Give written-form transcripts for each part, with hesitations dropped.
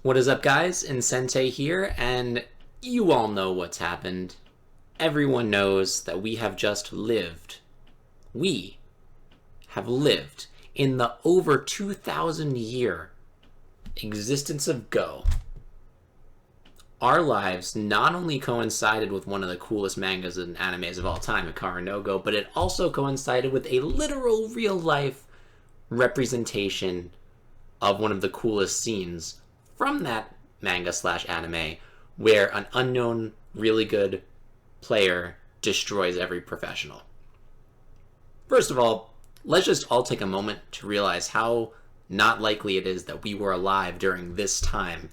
What is up, guys? Insente here, and you all know what's happened. Everyone knows that we have just lived. We have lived in the over 2,000 year existence of Go. Our lives not only coincided with one of the coolest mangas and animes of all time, Akara no Go, but it also coincided with a literal real life representation of one of the coolest scenes from that manga slash anime, where an unknown, really good player destroys every professional. First of all, let's just all take a moment to realize how not likely it is that we were alive during this time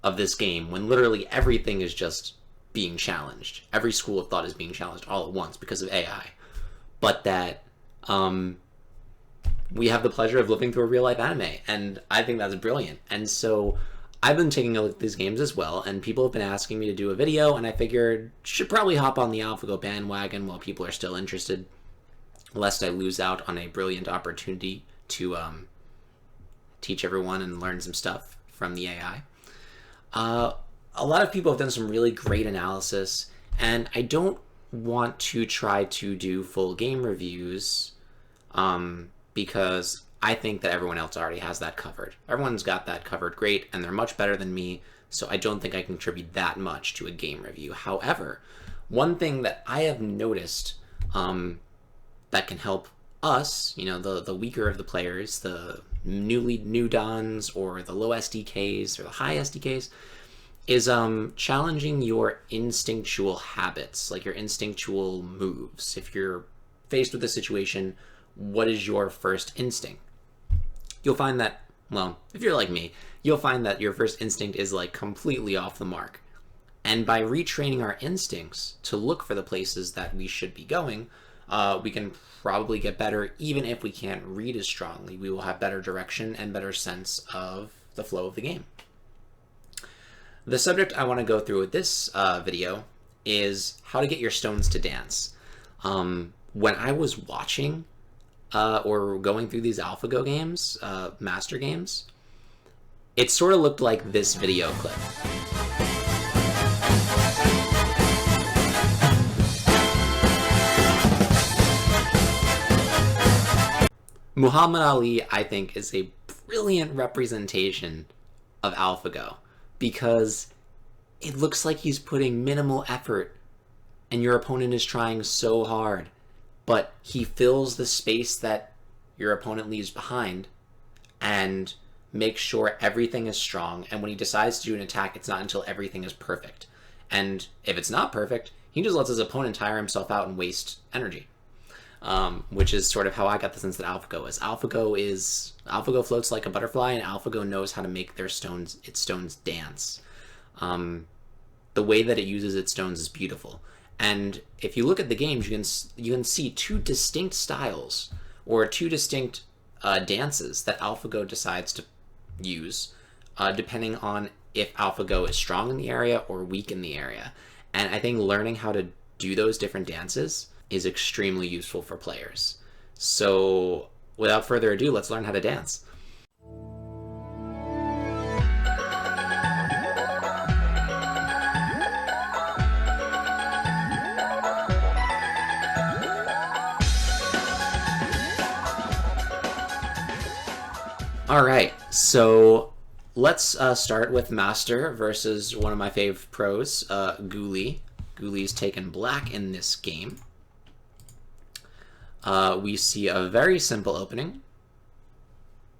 of this game, when literally everything is just being challenged. Every school of thought is being challenged all at once because of AI. But that we have the pleasure of living through a real life anime, and I think that's brilliant. And so I've been taking a look at these games as well, and people have been asking me to do a video, and I figured should probably hop on the AlphaGo bandwagon while people are still interested, lest I lose out on a brilliant opportunity to teach everyone and learn some stuff from the AI. A lot of people have done some really great analysis, and I don't want to try to do full game reviews because I think that everyone else already has that covered. Everyone's got that covered great, and they're much better than me, so I don't think I can contribute that much to a game review. However, one thing that I have noticed that can help us, the weaker of the players, the new dons, or the low SDKs, or the high SDKs, is challenging your instinctual habits, like your instinctual moves. If you're faced with a situation, what is your first instinct? You'll find that, well, if you're like me, you'll find that your first instinct is like completely off the mark. And by retraining our instincts to look for the places that we should be going, we can probably get better. Even if we can't read as strongly, we will have better direction and better sense of the flow of the game. The subject I want to go through with this video is how to get your stones to dance. When I was watching or going through these AlphaGo games, master games, it sort of looked like this video clip. Muhammad Ali, I think, is a brilliant representation of AlphaGo, because it looks like he's putting minimal effort and your opponent is trying so hard, but he fills the space that your opponent leaves behind and makes sure everything is strong. And when he decides to do an attack, it's not until everything is perfect. And if it's not perfect, he just lets his opponent tire himself out and waste energy. Which is sort of how I got the sense that AlphaGo is. AlphaGo floats like a butterfly, and AlphaGo knows how to make its stones dance. The way that it uses its stones is beautiful. And if you look at the games, you can see two distinct styles, or two distinct dances that AlphaGo decides to use, depending on if AlphaGo is strong in the area or weak in the area. And I think learning how to do those different dances is extremely useful for players. So without further ado, let's learn how to dance. Alright, so let's start with Master versus one of my fave pros, Ghoulie. Ghoulie's taken black in this game. We see a very simple opening.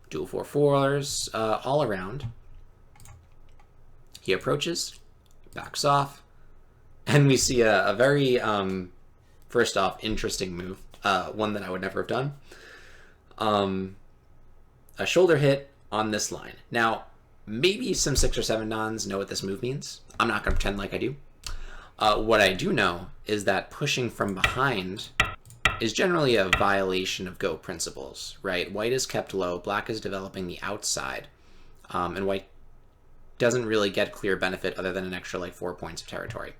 Dual 4/4s all around. He approaches, backs off, and we see a very, first off, interesting move. One that I would never have done. A shoulder hit on this line. Now, maybe some 6 or 7 nons know what this move means. I'm not going to pretend like I do. What I do know is that pushing from behind is generally a violation of Go principles, right? White is kept low, black is developing the outside, and white doesn't really get clear benefit other than an extra like 4 points of territory.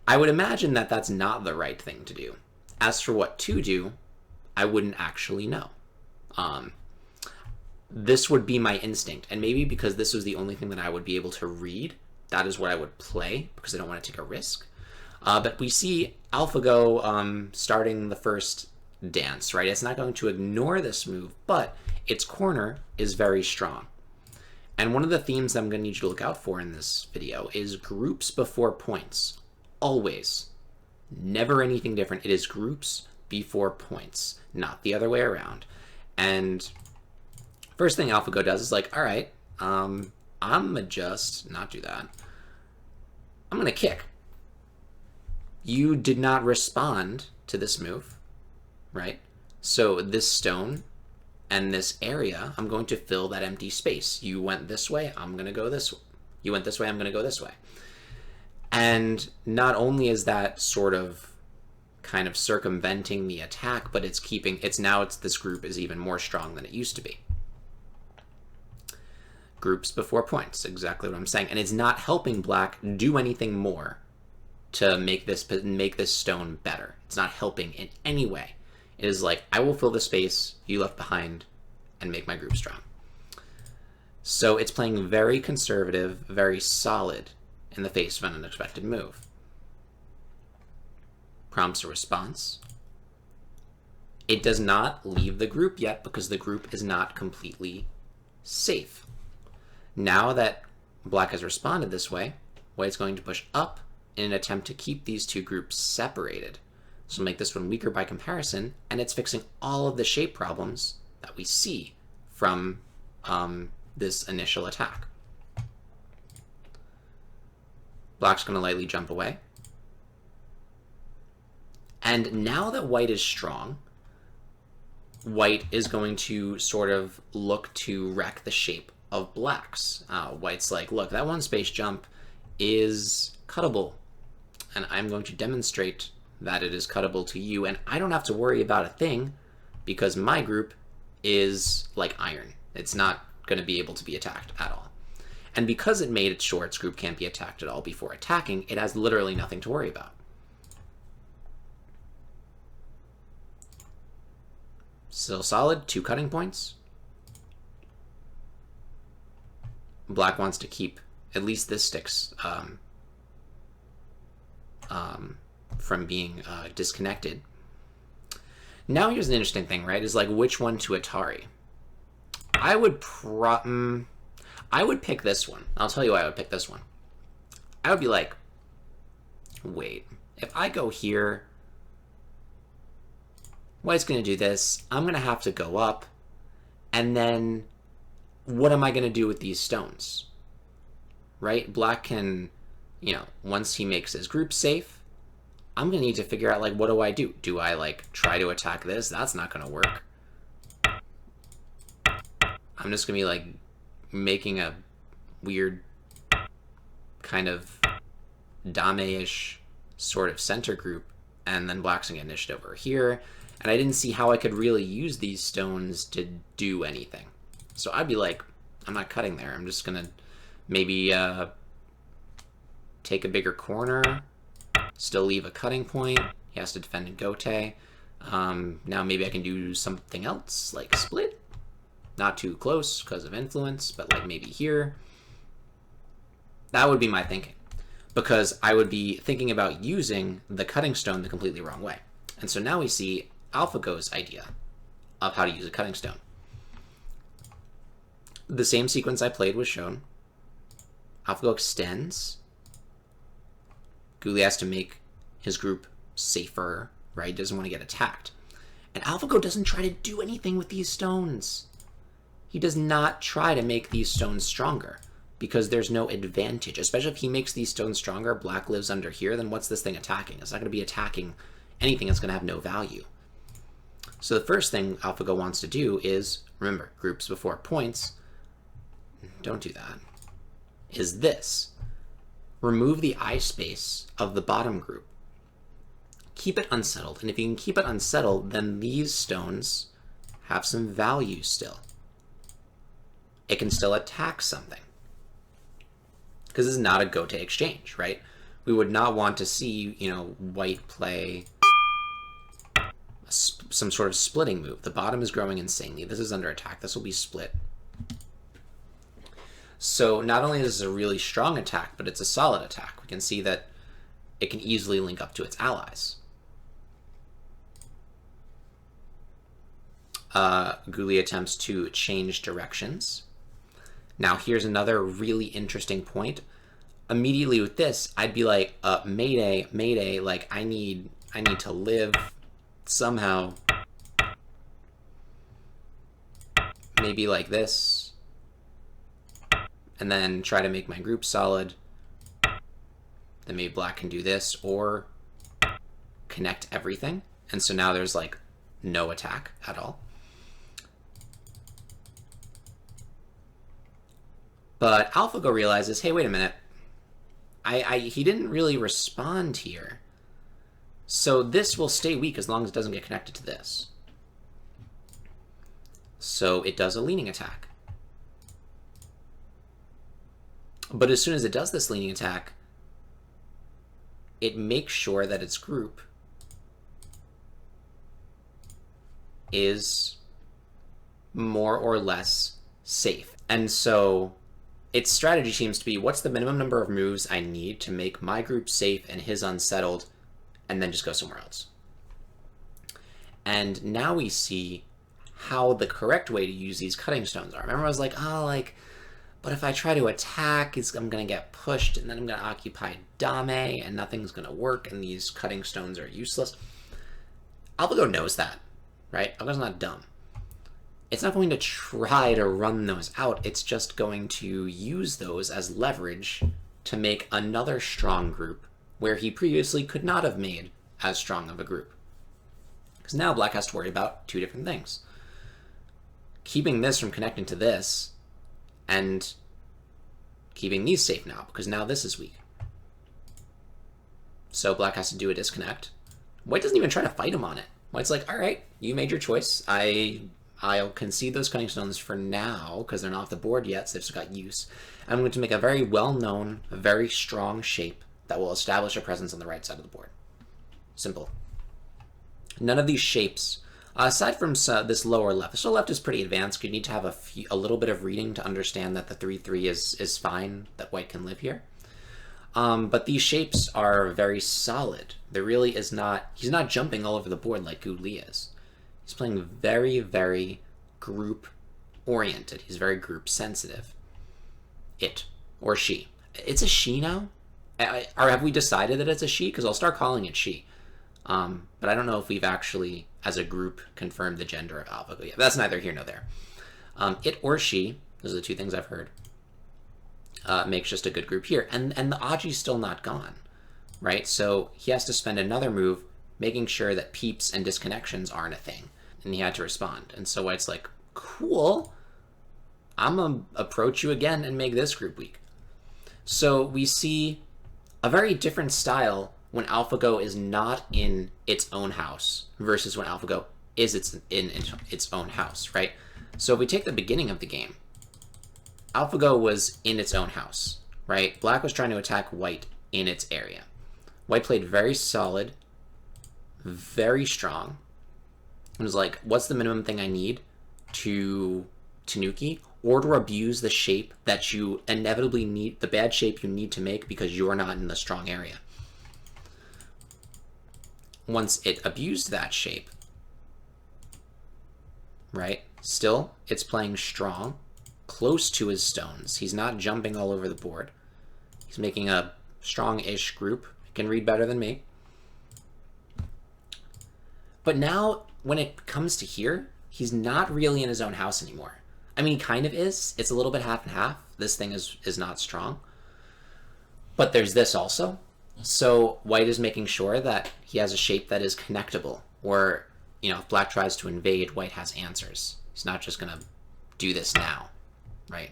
I would imagine that that's not the right thing to do. As for what to do, I wouldn't actually know. this would be my instinct. And maybe because this was the only thing that I would be able to read, that is what I would play, because I don't want to take a risk. But we see AlphaGo starting the first dance, right? It's not going to ignore this move, but its corner is very strong. And one of the themes that I'm going to need you to look out for in this video is groups before points. Always. Never anything different. It is groups before points, not the other way around. And first thing AlphaGo does is like, all right, I'm gonna just not do that. I'm gonna kick. You did not respond to this move, right? So this stone and this area, I'm going to fill that empty space. You went this way, I'm gonna go this way. You went this way, I'm gonna go this way. And not only is that sort of kind of circumventing the attack, but it's this group is even more strong than it used to be. Groups before points, exactly what I'm saying. And it's not helping black do anything more to make this stone better. It's not helping in any way. It is like, I will fill the space you left behind and make my group strong. So it's playing very conservative, very solid in the face of an unexpected move. Prompts a response. It does not leave the group yet because the group is not completely safe. Now that black has responded this way, white's going to push up in an attempt to keep these two groups separated. So make this one weaker by comparison, and it's fixing all of the shape problems that we see from this initial attack. Black's going to lightly jump away. And now that white is strong, white is going to sort of look to wreck the shape of black's. White's like, look, that one space jump is cuttable, and I'm going to demonstrate that it is cuttable to you, and I don't have to worry about a thing because my group is like iron. It's not going to be able to be attacked at all. And because it made it sure its group can't be attacked at all before attacking, it has literally nothing to worry about. Still solid, 2 cutting points. Black wants to keep at least this sticks from being disconnected. Now here's an interesting thing, right? Is like which one to Atari. I would pick this one. I'll tell you why I would pick this one. I would be like, wait, if I go here, white's going to do this. I'm going to have to go up, and then what am I going to do with these stones? Right? Black can, once he makes his group safe, I'm going to need to figure out, like, what do I do? Do I, like, try to attack this? That's not going to work. I'm just going to be, like, making a weird kind of dame-ish sort of center group, and then black's going to get initiative over here. And I didn't see how I could really use these stones to do anything. So I'd be like, I'm not cutting there. I'm just going to maybe take a bigger corner, still leave a cutting point. He has to defend in Gote. Now maybe I can do something else, like split. Not too close because of influence, but like maybe here. That would be my thinking. Because I would be thinking about using the cutting stone the completely wrong way. And so now we see AlphaGo's idea of how to use a cutting stone. The same sequence I played was shown. AlphaGo extends. Guli has to make his group safer, right? He doesn't want to get attacked. And AlphaGo doesn't try to do anything with these stones. He does not try to make these stones stronger because there's no advantage. Especially if he makes these stones stronger, black lives under here, then what's this thing attacking? It's not going to be attacking anything that's going to have no value. So the first thing AlphaGo wants to do is, remember, groups before points, don't do that, is this. Remove the eye space of the bottom group. Keep it unsettled. And if you can keep it unsettled, then these stones have some value still. It can still attack something. Because this is not a Gote exchange, right? We would not want to see, white play some sort of splitting move. The bottom is growing insanely. This is under attack. This will be split So not only is this a really strong attack, but it's a solid attack. We can see that it can easily link up to its allies. Guli attempts to change directions. Now here's another really interesting point. Immediately with this, I'd be like, Mayday, Mayday, like I need to live somehow. Maybe like this. And then try to make my group solid. Then maybe black can do this or connect everything. And so now there's like no attack at all. But AlphaGo realizes, hey, wait a minute. He didn't really respond here. So this will stay weak as long as it doesn't get connected to this. So it does a leaning attack. But as soon as it does this leaning attack, it makes sure that its group is more or less safe. And so its strategy seems to be, what's the minimum number of moves I need to make my group safe and his unsettled, and then just go somewhere else. And now we see how the correct way to use these cutting stones are. Remember I was like, but if I try to attack, I'm going to get pushed, and then I'm going to occupy Dame, and nothing's going to work, and these cutting stones are useless. AlphaGo knows that, right? AlphaGo's not dumb. It's not going to try to run those out. It's just going to use those as leverage to make another strong group where he previously could not have made as strong of a group. Because now black has to worry about two different things. Keeping this from connecting to this, and keeping these safe now, because now this is weak. So black has to do a disconnect. White doesn't even try to fight him on it. White's like, all right, you made your choice. I'll concede those cutting stones for now, because they're not off the board yet, so they've just got use. I'm going to make a very well-known, very strong shape that will establish a presence on the right side of the board. Simple. None of these shapes, aside from this lower left, this lower left is pretty advanced. You need to have a little bit of reading to understand that the 3-3 is fine, that white can live here. But these shapes are very solid. There really is not, he's not jumping all over the board like Gu Li is. He's playing very, very group-oriented. He's very group-sensitive. It, or she. It's a she now? Or have we decided that it's a she? Because I'll start calling it she. But I don't know if we've actually, as a group, confirmed the gender of AlphaGo yet. That's neither here nor there. It or she, those are the two things I've heard, makes just a good group here. And the Aji's still not gone, right? So he has to spend another move making sure that peeps and disconnections aren't a thing. And he had to respond. And so White's like, cool, I'm going to approach you again and make this group weak. So we see a very different style when AlphaGo is not in its own house versus when AlphaGo is in its own house, right? So if we take the beginning of the game, AlphaGo was in its own house, right? Black was trying to attack white in its area. White played very solid, very strong. It was like, what's the minimum thing I need to Tanuki, or to abuse the shape that you inevitably need, the bad shape you need to make because you're not in the strong area. Once it abused that shape, right, still, it's playing strong, close to his stones. He's not jumping all over the board. He's making a strong-ish group. He can read better than me. But now, when it comes to here, he's not really in his own house anymore. I mean, he kind of is. It's a little bit half and half. This thing is not strong. But there's this also. So white is making sure that he has a shape that is connectable. Or, you know, if black tries to invade, white has answers. He's not just going to do this now, right?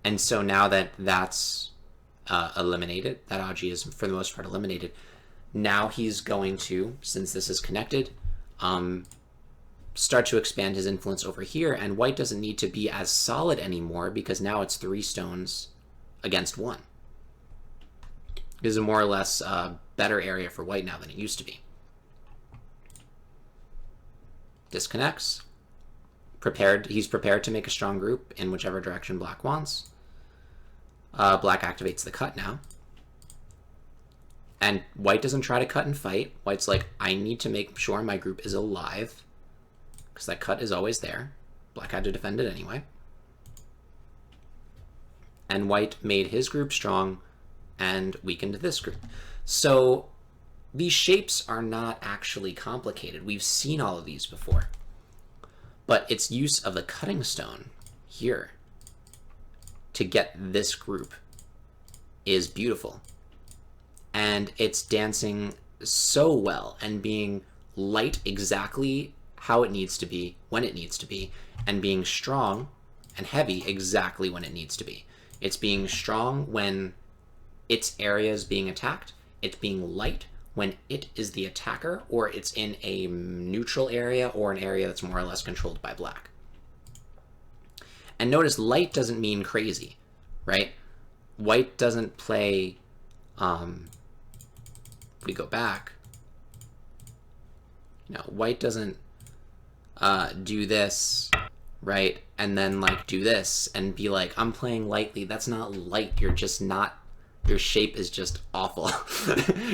And so now that that's eliminated, that Aji is for the most part eliminated, now he's going to, since this is connected, start to expand his influence over here, and white doesn't need to be as solid anymore because now it's 3 stones against 1. It is a more or less better area for white now than it used to be. Disconnects. He's prepared to make a strong group in whichever direction black wants. Black activates the cut now. And white doesn't try to cut and fight. White's like, I need to make sure my group is alive, because that cut is always there. Black had to defend it anyway. And white made his group strong and weakened this group. So these shapes are not actually complicated. We've seen all of these before. But its use of the cutting stone here to get this group is beautiful. And it's dancing so well and being light exactly how it needs to be, when it needs to be, and being strong and heavy exactly when it needs to be. It's being strong when its area is being attacked. It's being light when it is the attacker, or it's in a neutral area or an area that's more or less controlled by black. And notice light doesn't mean crazy, right? White doesn't play, if we go back, white doesn't do this, right? And then like do this and be like, I'm playing lightly. That's not light. You're just not, your shape is just awful.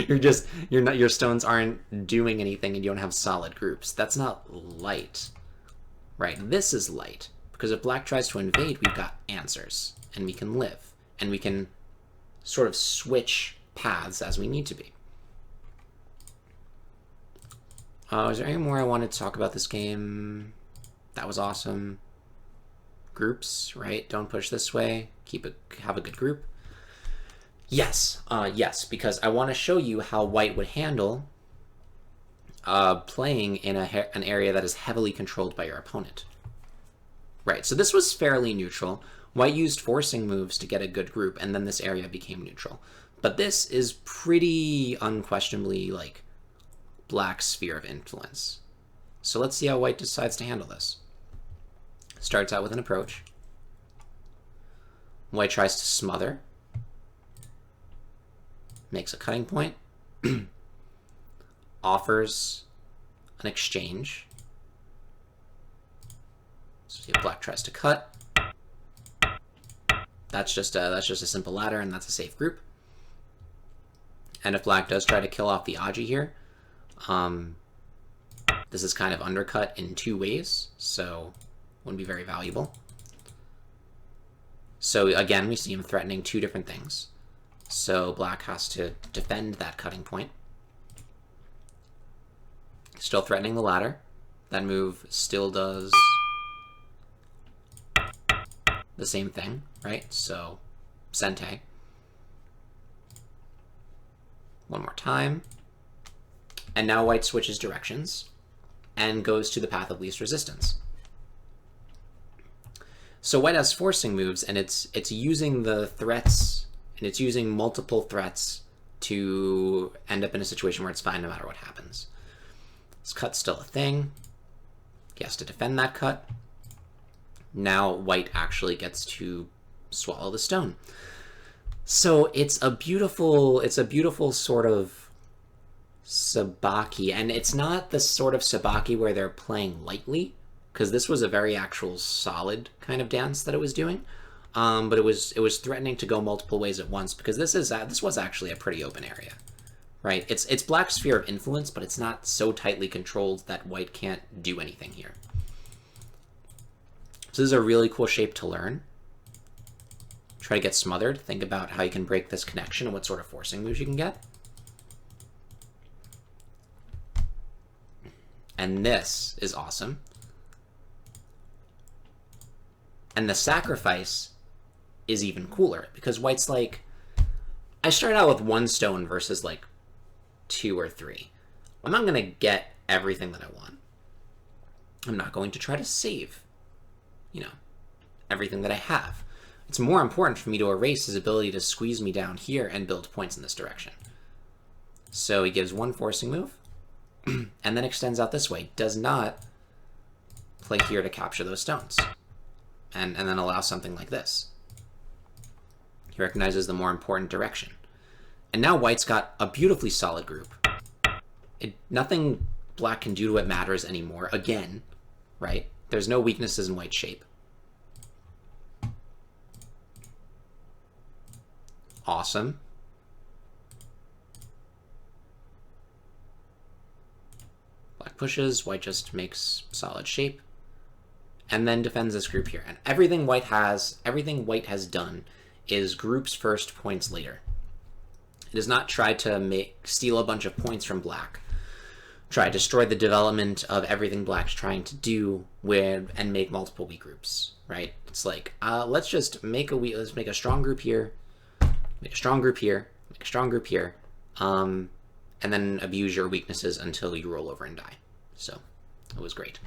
Your stones aren't doing anything and you don't have solid groups. That's not light, right? This is light, because if black tries to invade, we've got answers and we can live and we can sort of switch paths as we need to be. Is there any more I wanted to talk about this game? That was awesome. Groups, right? Don't push this way. Have a good group. Yes, yes, because I want to show you how white would handle playing in an area that is heavily controlled by your opponent. Right, so this was fairly neutral. White used forcing moves to get a good group, and then this area became neutral. But this is pretty unquestionably like black's sphere of influence. So let's see how white decides to handle this. Starts out with an approach. White tries to smother. Makes a cutting point. Offers an exchange. So see if black tries to cut. That's just a simple ladder, and that's a safe group. And if black does try to kill off the Aji here, this is kind of undercut in two ways, so wouldn't be very valuable. So again, we see him threatening two different things. So black has to defend that cutting point. Still threatening the ladder. That move still does the same thing, right? So Sente. One more time. And now white switches directions and goes to the path of least resistance. So white has forcing moves, and it's using the threats, and it's using multiple threats to end up in a situation where it's fine no matter what happens. This cut's still a thing. He has to defend that cut. Now white actually gets to swallow the stone. So it's a beautiful sort of sabaki, and it's not the sort of sabaki where they're playing lightly, because this was a very actual solid kind of dance that it was doing, but it was threatening to go multiple ways at once, because this was actually a pretty open area, right? It's black's sphere of influence, but it's not so tightly controlled that white can't do anything here. So this is a really cool shape to learn. Try to get smothered. Think about how you can break this connection and what sort of forcing moves you can get. And this is awesome. And the sacrifice is even cooler, because white's like, I started out with one stone versus like 2 or 3. I'm not going to get everything that I want. I'm not going to try to save, everything that I have. It's more important for me to erase his ability to squeeze me down here and build points in this direction. So he gives one forcing move, and then extends out this way. Does not play here to capture those stones. And then allow something like this. He recognizes the more important direction. And now white's got a beautifully solid group. Nothing black can do to it matters anymore, again, right? There's no weaknesses in white's shape. Awesome. Black pushes, white just makes solid shape, and then defends this group here. And everything white has done is groups first, points later. It does not try to steal a bunch of points from black, try to destroy the development of everything black's trying to do and make multiple weak groups, right? It's like, let's just make let's make a strong group here, make a strong group here, make a strong group here, and then abuse your weaknesses until you roll over and die. So it was great.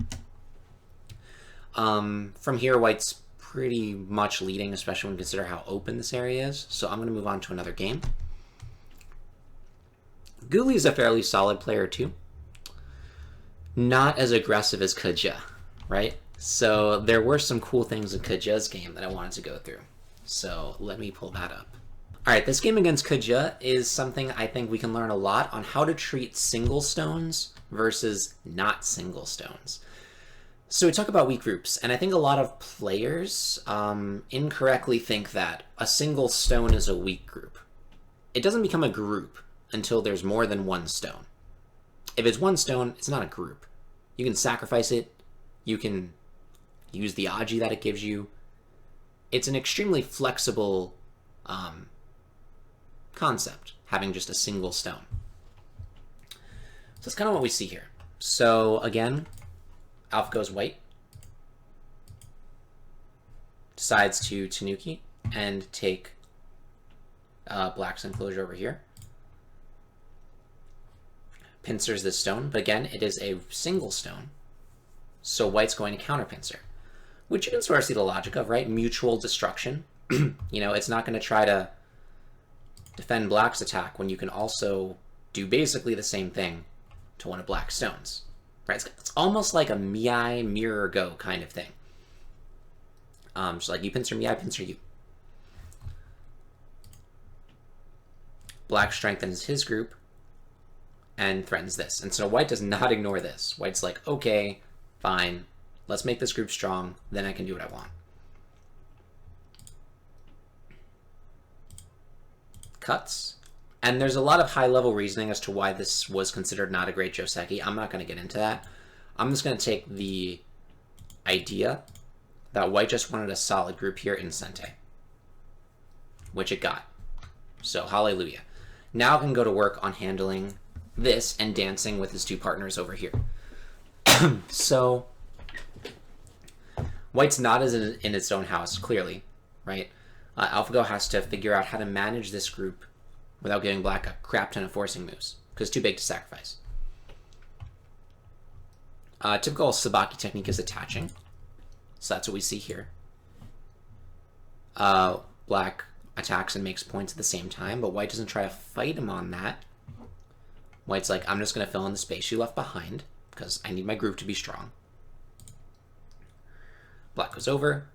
From here, white's pretty much leading, especially when you consider how open this area is. So I'm going to move on to another game. Guli is a fairly solid player too. Not as aggressive as Kaja, right? So there were some cool things in Kaja's game that I wanted to go through. So let me pull that up. All right, this game against Kaja is something I think we can learn a lot on how to treat single stones versus not single stones. So we talk about weak groups, and I think a lot of players incorrectly think that a single stone is a weak group. It doesn't become a group until there's more than one stone. If it's one stone, it's not a group. You can sacrifice it. You can use the Aji that it gives you. It's an extremely flexible concept, having just a single stone. So that's kind of what we see here. So again, AlphaGo's white. Decides to Tanuki and take black's enclosure over here. Pincers this stone, but again, it is a single stone. So white's going to counter pincer, which you can sort of see the logic of, right? Mutual destruction. You know, it's not going to try to defend black's attack when you can also do basically the same thing to one of black's stones, right? It's almost like a Miai mirror go kind of thing. So like you pincer me, I pincer you. Black strengthens his group and threatens this. And so white does not ignore this. White's like, okay, fine, let's make this group strong, then I can do what I want. Cuts. And there's a lot of high-level reasoning as to why this was considered not a great Joseki. I'm not going to get into that. I'm just going to take the idea that white just wanted a solid group here in Sente, which it got. So, hallelujah. Now it can go to work on handling this and dancing with his two partners over here. So, white's not as in its own house, clearly, right? AlphaGo has to figure out how to manage this group without giving black a crap ton of forcing moves, because it's too big to sacrifice. Typical Sabaki technique is attaching. So that's what we see here. Black attacks and makes points at the same time, but white doesn't try to fight him on that. White's like, I'm just going to fill in the space you left behind, because I need my group to be strong. Black goes over.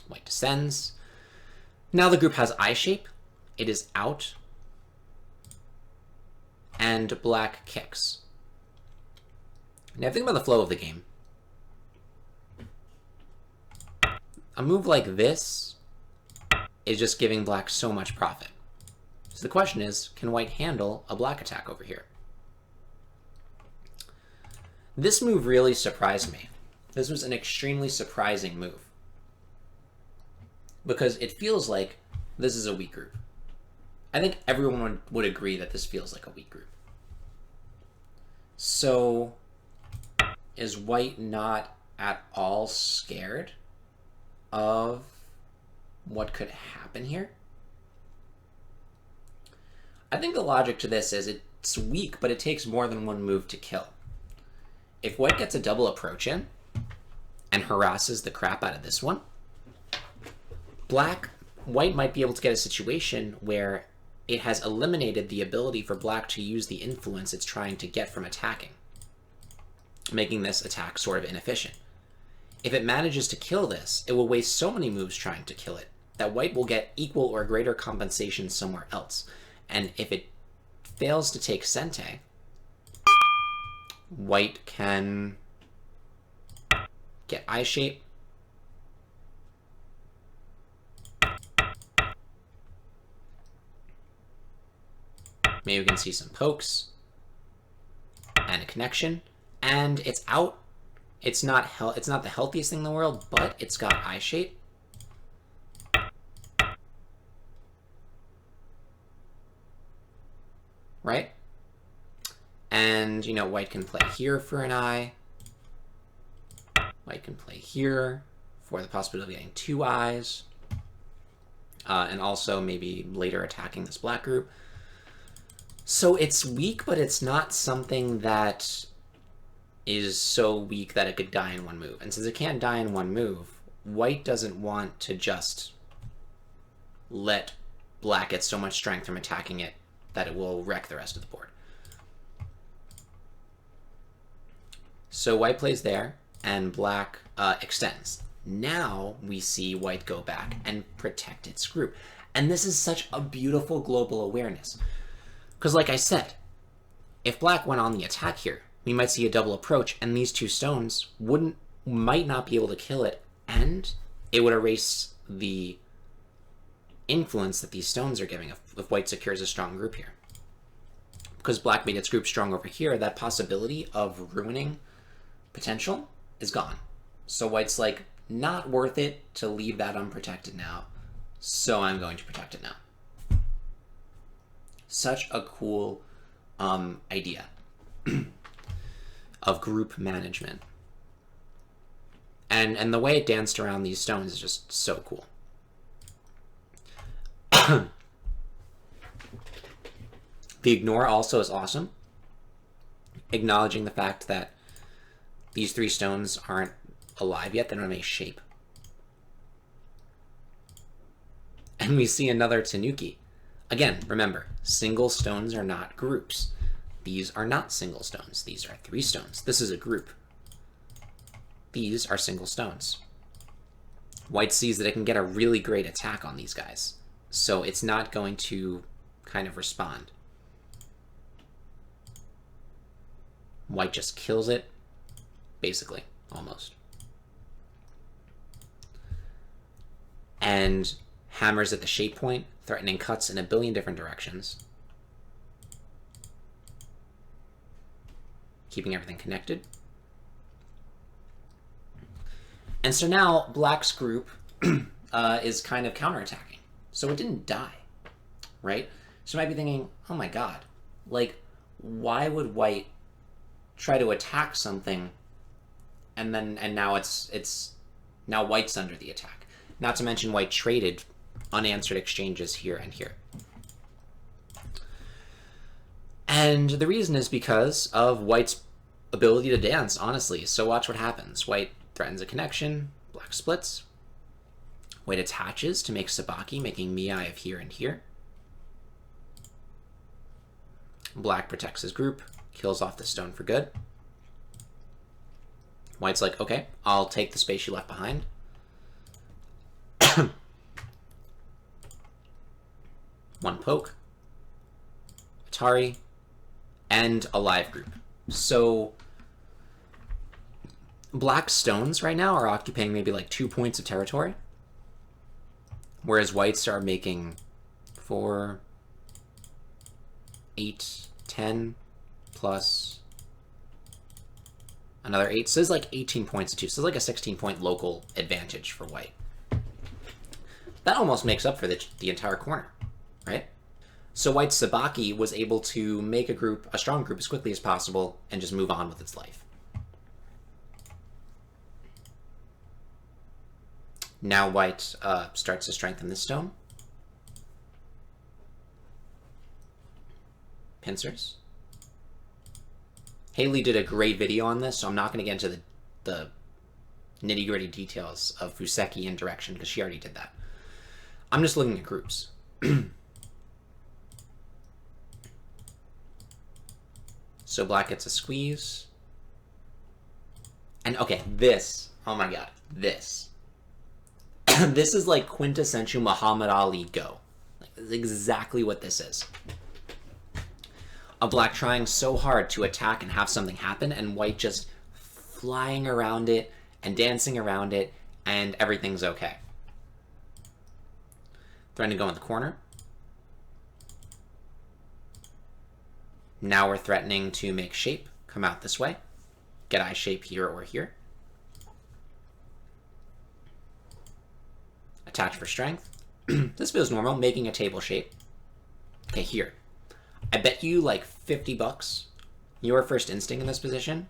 White descends. Now the group has I shape. It is out. And black kicks. Now think about the flow of the game. A move like this is just giving black so much profit. So the question is, can white handle a black attack over here? This move really surprised me. This was an extremely surprising move, because it feels like this is a weak group. I think everyone would agree that this feels like a weak group. So, is white not at all scared of what could happen here? I think the logic to this is it's weak, but it takes more than one move to kill. If white gets a double approach in and harasses the crap out of this one, white might be able to get a situation where it has eliminated the ability for black to use the influence it's trying to get from attacking, making this attack sort of inefficient. If it manages to kill this, it will waste so many moves trying to kill it that white will get equal or greater compensation somewhere else. And if it fails to take Sente, white can get eye shape. Maybe we can see some pokes and a connection, and it's out. It's not the healthiest thing in the world, but it's got eye shape. Right? And, you know, white can play here for an eye. White can play here for the possibility of getting 2 eyes. And also maybe later attacking this black group. So it's weak, but it's not something that is so weak that it could die in 1 move. And since it can't die in 1 move, white doesn't want to just let black get so much strength from attacking it that it will wreck the rest of the board. So white plays there, and black extends. Now we see white go back and protect its group. And this is such a beautiful global awareness. Because like I said, if black went on the attack here, we might see a double approach, and these 2 stones might not be able to kill it, and it would erase the influence that these stones are giving if white secures a strong group here. Because black made its group strong over here, that possibility of ruining potential is gone. So white's like, not worth it to leave that unprotected now, so I'm going to protect it now. Such a cool idea of group management. And the way it danced around these stones is just so cool. The ignore also is awesome, acknowledging the fact that these 3 stones aren't alive yet. They don't have any shape. And we see another Tanuki. Again, remember, single stones are not groups. These are not single stones. These are 3 stones. This is a group. These are single stones. White sees that it can get a really great attack on these guys, so it's not going to kind of respond. White just kills it, basically, almost. And hammers at the shape point, threatening cuts in a billion different directions. Keeping everything connected. And so now black's group is kind of counterattacking. So it didn't die, right? So you might be thinking, oh my god, like, why would white try to attack something and now now white's under the attack? Not to mention white traded unanswered exchanges here and here. And the reason is because of white's ability to dance, honestly. So watch what happens. White threatens a connection, black splits. White attaches to make Sabaki, making Miai of here and here. Black protects his group, kills off the stone for good. White's like, okay, I'll take the space you left behind. One poke, Atari, and a live group. So black stones right now are occupying maybe like 2 points of territory, whereas whites are making 4, 8, 10 plus another 8. So it's like 18 points to 2. So it's like a 16-point local advantage for white. That almost makes up for the entire corner, right? So white's Sabaki was able to make a strong group as quickly as possible and just move on with its life. Now white starts to strengthen this stone. Pincers. Haley did a great video on this, so I'm not going to get into the nitty-gritty details of Fuseki and direction because she already did that. I'm just looking at groups. So black gets a squeeze. And okay, this, oh my god, this. This is like quintessential Muhammad Ali Go. Like, this is exactly what this is. A black trying so hard to attack and have something happen, and white just flying around it and dancing around it, and everything's okay. Threatening to go in the corner. Now we're threatening to make shape come out this way. Get eye shape here or here. Attach for strength. This feels normal, making a table shape. Okay, here. I bet you like 50 bucks. Your first instinct in this position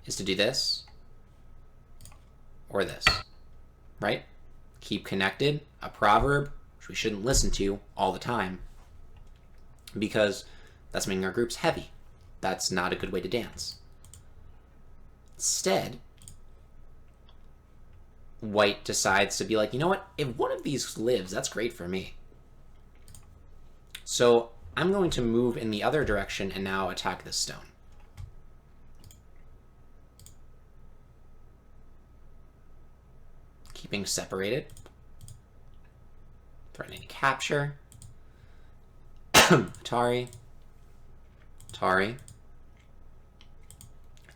is to do this or this, right? Keep connected, a proverb, which we shouldn't listen to all the time because that's making our groups heavy. That's not a good way to dance. Instead, white decides to be like, you know what? If one of these lives, that's great for me. So I'm going to move in the other direction and now attack this stone. Keeping separated. Threatening to capture. Atari. Atari.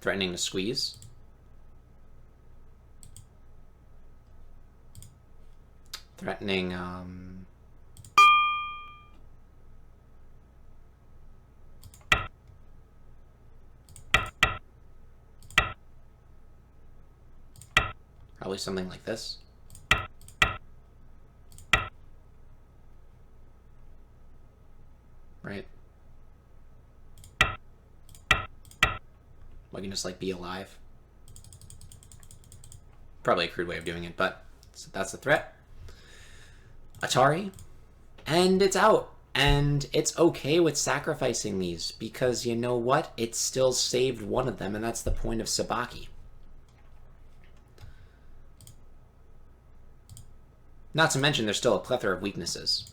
Threatening to squeeze. Threatening, probably something like this. Right? I can just like be alive. Probably a crude way of doing it, but so that's the threat. Atari, and it's out. And it's okay with sacrificing these because you know what? It still saved one of them, and that's the point of Sabaki. Not to mention there's still a plethora of weaknesses.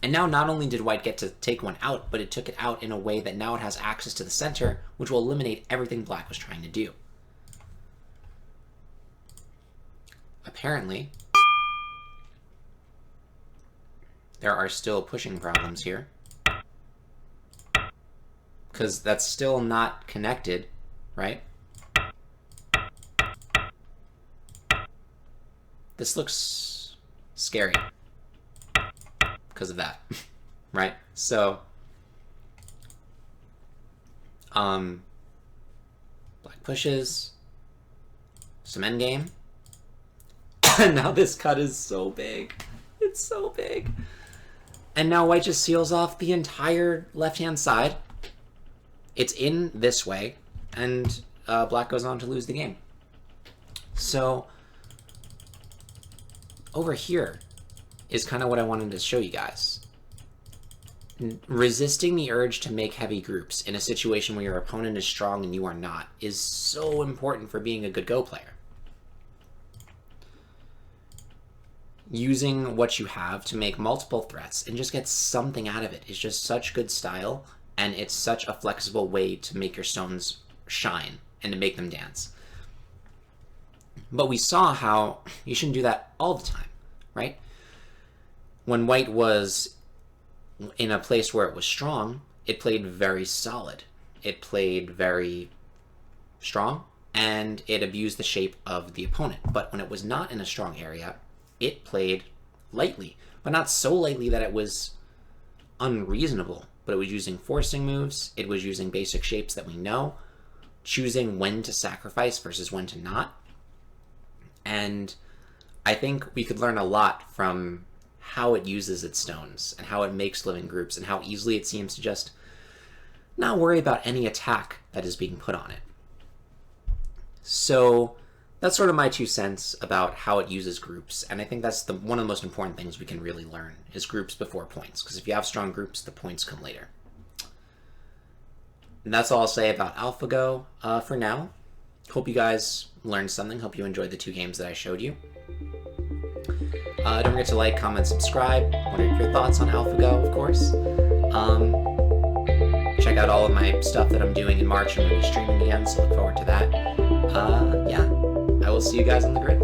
And now not only did white get to take one out, but it took it out in a way that now it has access to the center, which will eliminate everything black was trying to do. Apparently, there are still pushing problems here. Because that's still not connected, right? This looks scary because of that, right? So, black pushes, some endgame. Now this cut is so big. It's so big. And now white just seals off the entire left-hand side. It's in this way, and black goes on to lose the game. So over here is kind of what I wanted to show you guys. Resisting the urge to make heavy groups in a situation where your opponent is strong and you are not is so important for being a good Go player. Using what you have to make multiple threats and just get something out of it is just such good style, and it's such a flexible way to make your stones shine and to make them dance. But we saw how you shouldn't do that all the time, right? When white was in a place where it was strong, it played very solid. It played very strong, and it abused the shape of the opponent. But when it was not in a strong area, it played lightly, but not so lightly that it was unreasonable. But it was using forcing moves, it was using basic shapes that we know, choosing when to sacrifice versus when to not. And I think we could learn a lot from how it uses its stones and how it makes living groups and how easily it seems to just not worry about any attack that is being put on it. So that's sort of my 2 cents about how it uses groups, and I think that's one of the most important things we can really learn is groups before points, because if you have strong groups, the points come later. And that's all I'll say about AlphaGo for now. Hope you guys learned something. Hope you enjoyed the 2 games that I showed you. Don't forget to like, comment, subscribe. What are your thoughts on AlphaGo, of course? Check out all of my stuff that I'm doing in March. I'm going to be streaming again, so look forward to that. Yeah. I will see you guys on the grid.